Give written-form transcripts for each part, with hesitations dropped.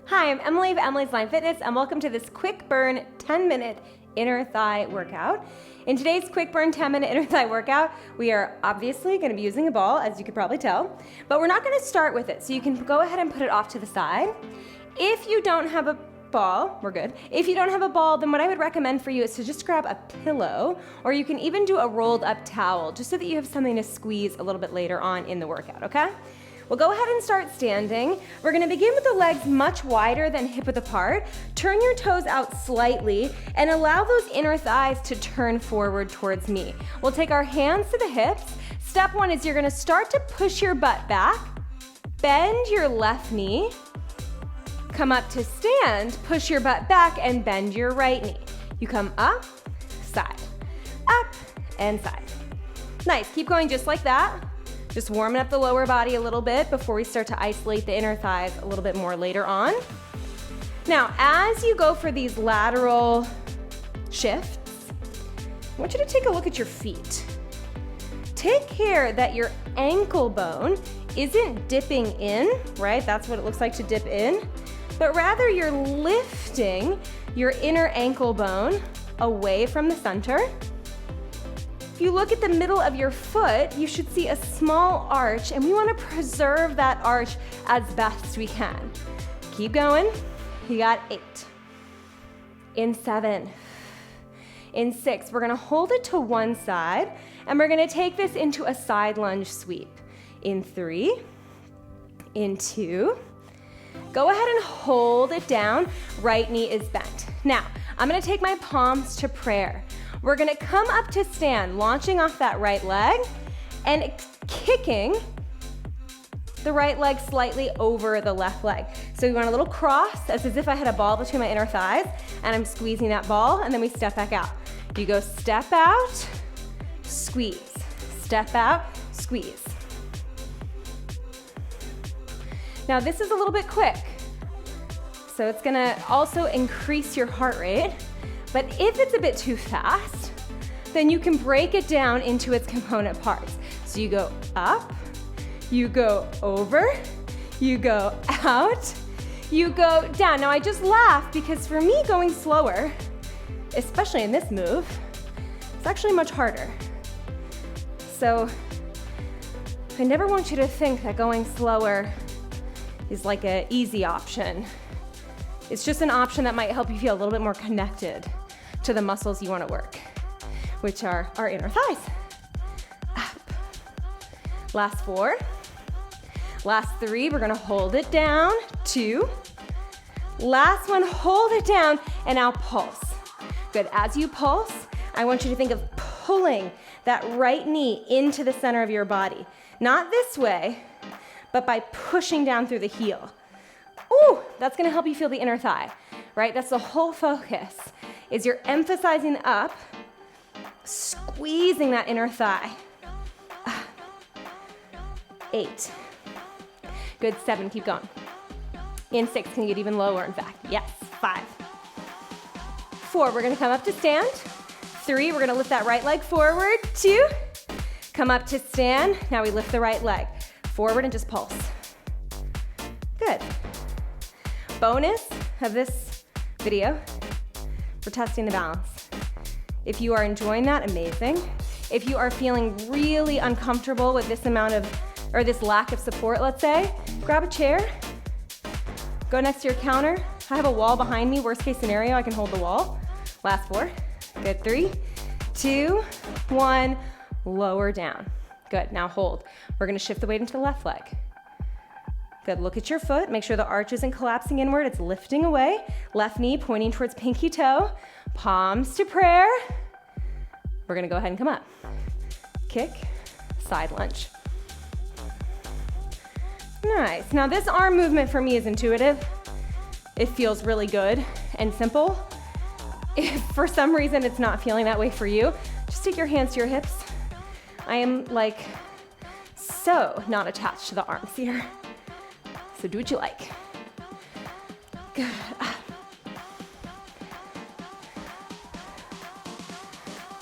Hi, I'm Emily of Emily's Line Fitness, and welcome to this quick burn 10-minute inner thigh workout. In today's quick burn 10-minute inner thigh workout, we are obviously going to be using a ball, as you could probably tell, but we're not going to start with it, so you can go ahead and put it off to the side. If you don't have a ball, we're good. If you don't have a ball, then what I would recommend for you is to just grab a pillow, or you can even do a rolled up towel, just so that you have something to squeeze a little bit later on in the workout, okay? We'll go ahead and start standing. We're gonna begin with the legs much wider than hip width apart. Turn your toes out slightly and allow those inner thighs to turn forward towards me. We'll take our hands to the hips. Step one is you're gonna start to push your butt back, bend your left knee, come up to stand, push your butt back and bend your right knee. You come up, and side. Nice, keep going just like that. Just warming up the lower body a little bit before we start to isolate the inner thighs a little bit more later on. Now, as you go for these lateral shifts, I want you to take a look at your feet. Take care that your ankle bone isn't dipping in, right? That's what it looks like to dip in, but rather you're lifting your inner ankle bone away from the center. If you look at the middle of your foot, you should see a small arch, and we want to preserve that arch as best we can. Keep going. You got 8. In 7. In 6. We're going to hold it to one side, and we're going to take this into a side lunge sweep. In 3. In 2. Go ahead and hold it down. Right knee is bent. Now, I'm going to take my palms to prayer. We're gonna come up to stand, launching off that right leg and kicking the right leg slightly over the left leg. So we want a little cross, as if I had a ball between my inner thighs, and I'm squeezing that ball, and then we step back out. You go step out, squeeze. Step out, squeeze. Now this is a little bit quick, so it's gonna also increase your heart rate. But if it's a bit too fast, then you can break it down into its component parts. So you go up, you go over, you go out, you go down. Now I just laugh because for me going slower, especially in this move, it's actually much harder. So I never want you to think that going slower is like an easy option. It's just an option that might help you feel a little bit more connected to the muscles you want to work, which are our inner thighs. Up. Last 4. Last 3, we're gonna hold it down. 2. Last one, hold it down, and now pulse. Good, as you pulse, I want you to think of pulling that right knee into the center of your body. Not this way, but by pushing down through the heel. Ooh, that's gonna help you feel the inner thigh, right? That's the whole focus, is you're emphasizing up, squeezing that inner thigh. 8. Good, 7, keep going. In 6, can you get even lower, in fact? Yes, 5. 4, we're gonna come up to stand. 3, we're gonna lift that right leg forward. 2, come up to stand. Now we lift the right leg forward and just pulse. Good. Bonus of this video, we're testing the balance. If you are enjoying that, amazing. If you are feeling really uncomfortable with this amount of, or this lack of support, let's say, grab a chair, go next to your counter. I have a wall behind me, worst case scenario, I can hold the wall. Last 4, good, 3, 2, 1, lower down. Good, now hold. We're gonna shift the weight into the left leg. Good, look at your foot, make sure the arch isn't collapsing inward, it's lifting away. Left knee pointing towards pinky toe, palms to prayer. We're gonna go ahead and come up. Kick, side lunge. Nice, now this arm movement for me is intuitive. It feels really good and simple. If for some reason it's not feeling that way for you, just take your hands to your hips. I am like so not attached to the arms here. So do what you like. Good.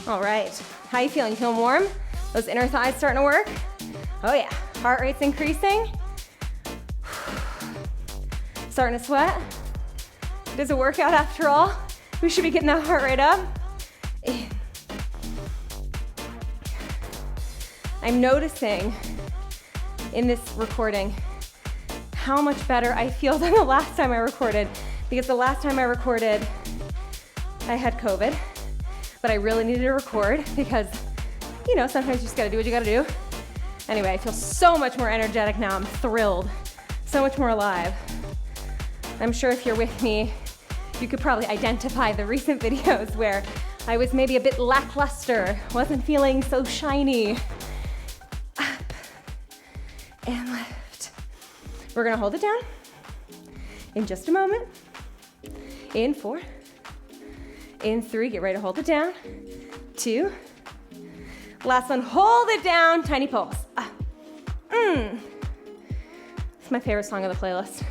All right, how you feeling? You feeling warm? Those inner thighs starting to work? Oh yeah, heart rate's increasing. Starting to sweat? It is a workout after all. We should be getting that heart rate up. I'm noticing in this recording how much better I feel than the last time I recorded, because the last time I recorded, I had COVID, but I really needed to record because, you know, sometimes you just gotta do what you gotta do. Anyway, I feel so much more energetic now. I'm thrilled, so much more alive. I'm sure if you're with me, you could probably identify the recent videos where I was maybe a bit lackluster, wasn't feeling so shiny. Up and left. We're gonna hold it down in just a moment. In 4, in 3, get ready to hold it down. 2, last one, hold it down, tiny pulse. It's my favorite song of the playlist.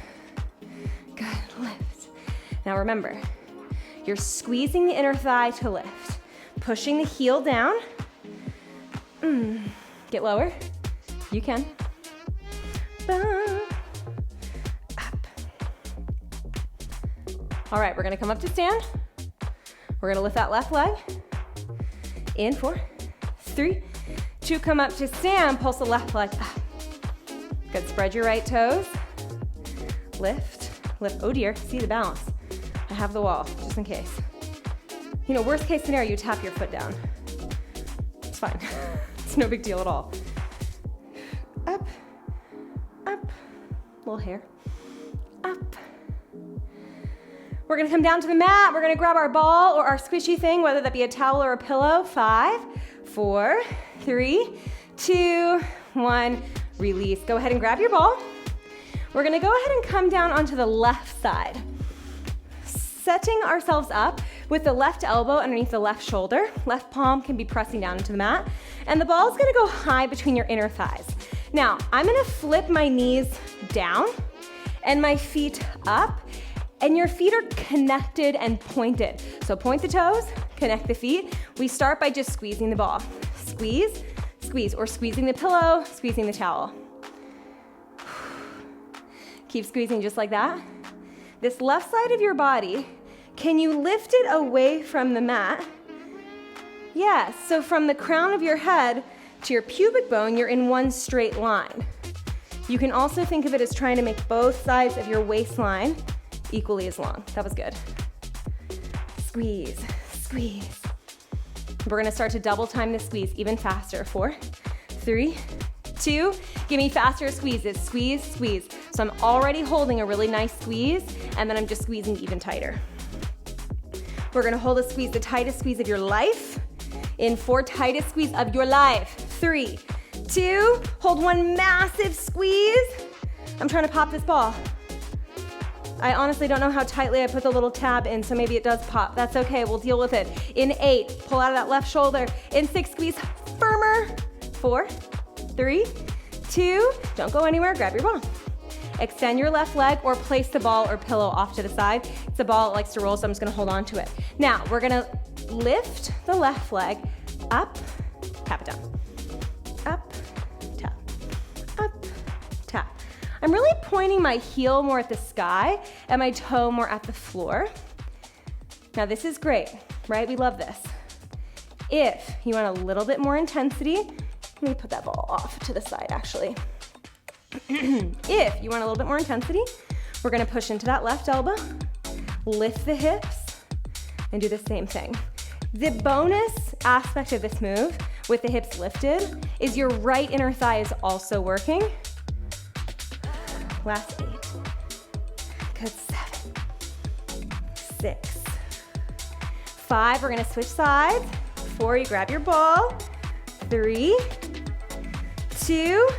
Good, lift. Now remember, you're squeezing the inner thigh to lift, pushing the heel down. Get lower, you can. Up. All right, we're gonna come up to stand. We're gonna lift that left leg. In 4, 3, 2, come up to stand, pulse the left leg up. Good, spread your right toes. Lift, lift, oh dear, see the balance. I have the wall, just in case. You know, worst case scenario, you tap your foot down. It's fine, it's no big deal at all. Up, up, little hair, up. We're gonna come down to the mat. We're gonna grab our ball or our squishy thing, whether that be a towel or a pillow. 5, 4, 3, 2, 1, release. Go ahead and grab your ball. We're gonna go ahead and come down onto the left side. Setting ourselves up with the left elbow underneath the left shoulder. Left palm can be pressing down into the mat. And the ball's gonna go high between your inner thighs. Now, I'm gonna flip my knees down and my feet up, and your feet are connected and pointed. So point the toes, connect the feet. We start by just squeezing the ball. Squeeze, squeeze, or squeezing the pillow, squeezing the towel. Keep squeezing just like that. This left side of your body, can you lift it away from the mat? Yes, so from the crown of your head to your pubic bone, you're in one straight line. You can also think of it as trying to make both sides of your waistline equally as long. That was good. Squeeze, squeeze. We're gonna start to double time the squeeze even faster. 4, 3, 2, give me faster squeezes. Squeeze, squeeze. So I'm already holding a really nice squeeze, and then I'm just squeezing even tighter. We're gonna hold a squeeze, the tightest squeeze of your life. In 4, tightest squeeze of your life. 3, 2, hold one massive squeeze. I'm trying to pop this ball. I honestly don't know how tightly I put the little tab in, so maybe it does pop. That's okay, we'll deal with it. In 8, pull out of that left shoulder. In 6, squeeze firmer. 4, 3, 2, don't go anywhere, grab your ball. Extend your left leg or place the ball or pillow off to the side. It's a ball that likes to roll, so I'm just gonna hold on to it. Now, we're gonna lift the left leg up, tap it down. Up, tap, up, tap. I'm really pointing my heel more at the sky and my toe more at the floor. Now this is great, right? We love this. If you want a little bit more intensity, let me put that ball off to the side actually. If you want a little bit more intensity, we're gonna push into that left elbow, lift the hips, and do the same thing. The bonus aspect of this move with the hips lifted is your right inner thigh is also working. Last 8. Good, 7, 6, 5, we're gonna switch sides. 4, you grab your ball. 3, 2,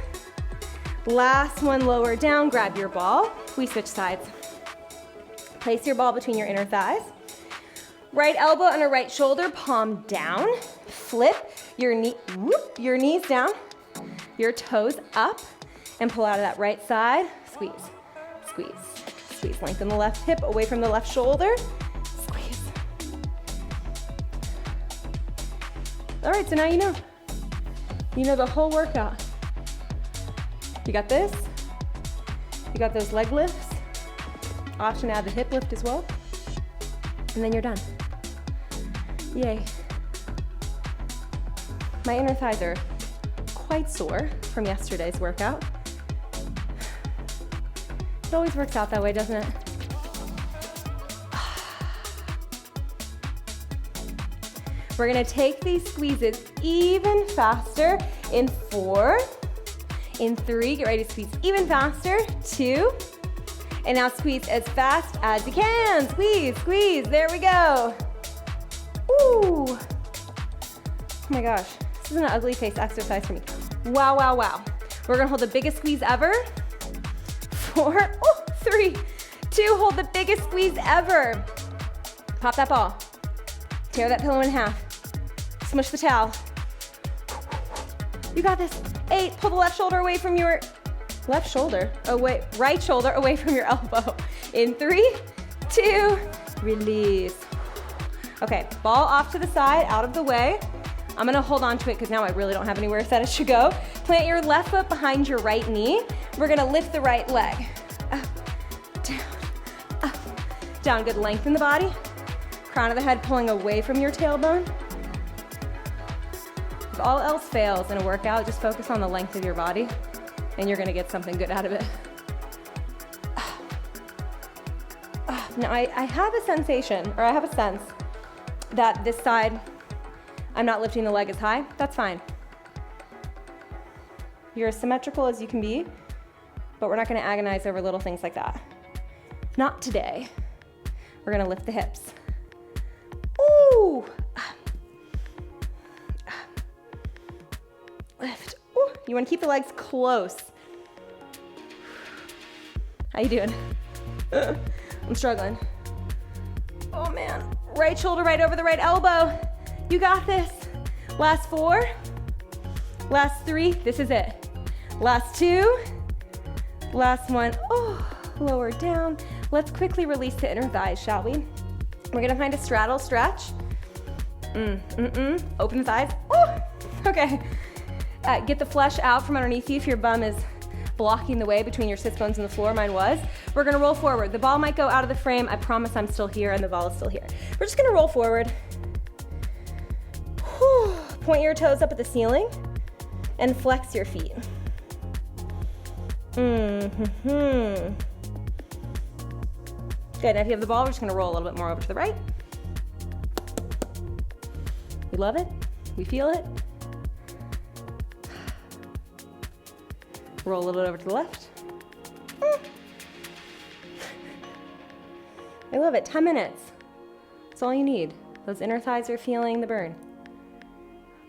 last one, lower down, grab your ball. We switch sides. Place your ball between your inner thighs. Right elbow under right shoulder, palm down. Flip your your knees down, your toes up, and pull out of that right side. Squeeze, squeeze, squeeze. Lengthen the left hip away from the left shoulder. Squeeze. All right, so now you know. You know the whole workout. You got this? You got those leg lifts? Option to add the hip lift as well. And then you're done. Yay. My inner thighs are quite sore from yesterday's workout. It always works out that way, doesn't it? We're gonna take these squeezes even faster in 4, in 3, get ready to squeeze even faster, 2, and now squeeze as fast as you can. Squeeze, squeeze, there we go. Ooh. Oh my gosh, this is an ugly face exercise for me. Wow, wow, wow. We're gonna hold the biggest squeeze ever. 4, 3, 2, hold the biggest squeeze ever. Pop that ball. Tear that pillow in half. Smush the towel. You got this. 8, pull the left shoulder away from your, right shoulder away from your elbow. In 3, 2, release. Okay, ball off to the side, out of the way. I'm gonna hold on to it because now I really don't have anywhere that it should go. Plant your left foot behind your right knee. We're gonna lift the right leg. Up, down, up, down. Good length in the body. Crown of the head pulling away from your tailbone. If all else fails in a workout, just focus on the length of your body and you're gonna get something good out of it. Now I have a sensation, or I have a sense that this side, I'm not lifting the leg as high. That's fine. You're as symmetrical as you can be, but we're not gonna agonize over little things like that. Not today. We're gonna lift the hips. Ooh. Lift. Ooh. You wanna keep the legs close. How you doing? I'm struggling. Oh man. Right shoulder right over the right elbow. You got this. Last 4. Last 3. This is it. Last 2. Last 1. Oh, lower down. Let's quickly release the inner thighs, shall we? We're gonna find a straddle stretch. Open the thighs. Oh, okay. Get the flesh out from underneath you if your bum is blocking the way between your sits bones and the floor. Mine was. We're gonna roll forward. The ball might go out of the frame. I promise I'm still here and the ball is still here. We're just gonna roll forward. Whew. Point your toes up at the ceiling and flex your feet. Good, now if you have the ball, we're just gonna roll a little bit more over to the right. We love it, we feel it. Roll a little bit over to the left. I love it, 10 minutes. That's all you need. Those inner thighs are feeling the burn.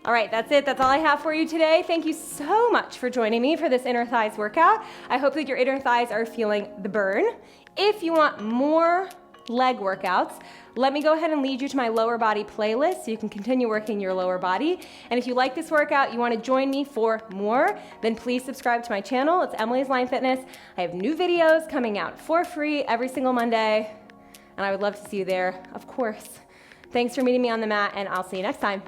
All right, that's it. That's all I have for you today. Thank you so much for joining me for this inner thighs workout. I hope that your inner thighs are feeling the burn. If you want more leg workouts, let me go ahead and lead you to my lower body playlist so you can continue working your lower body. And if you like this workout, you want to join me for more, then please subscribe to my channel. It's Emily's Line Fitness. I have new videos coming out for free every single Monday, and I would love to see you there, of course. Thanks for meeting me on the mat, and I'll see you next time.